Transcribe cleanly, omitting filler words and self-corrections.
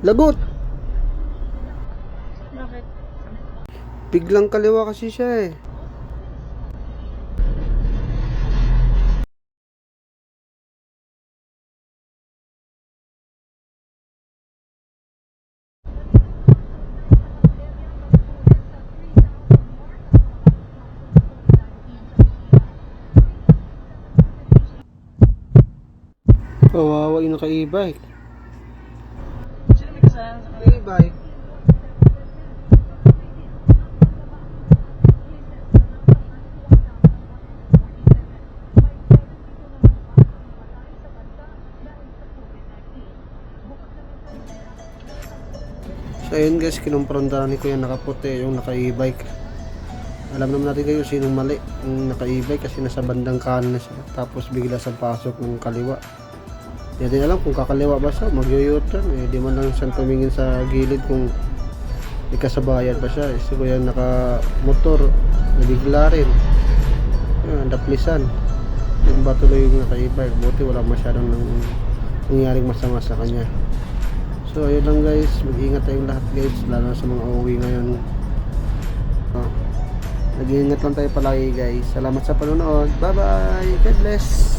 Lagot! Bakit? Biglang kaliwa kasi siya eh. Kawawa yung naka-e-bike. Sino may kasalanan sa kanila? E-bike. So ayun guys, kinumprontahan ni Kuya nakaputi yung naka-e-bike. Alam naman natin kayo sinong mali yung naka-e-bike kasi nasa bandang kanan na siya. Tapos bigla sa pasok ng kaliwa. Hindi natin alam kung kakaliwa ba siya, mag-u-turn eh. Di man lang siyang tumingin sa gilid kung ikasabayan pa siya. So Kuya naka-motor, nabigla rin. Ayun, daplisan. Yung ba tuloy yung naka-e-bike. Buti wala masyadong nangyaring masama sa kanya. So ayun lang guys, mag-ingat tayong lahat guys, lalo na sa mga uuwi ngayon. Nag-iingat lang tayo palagi guys. Salamat sa panonood. Bye bye. God bless.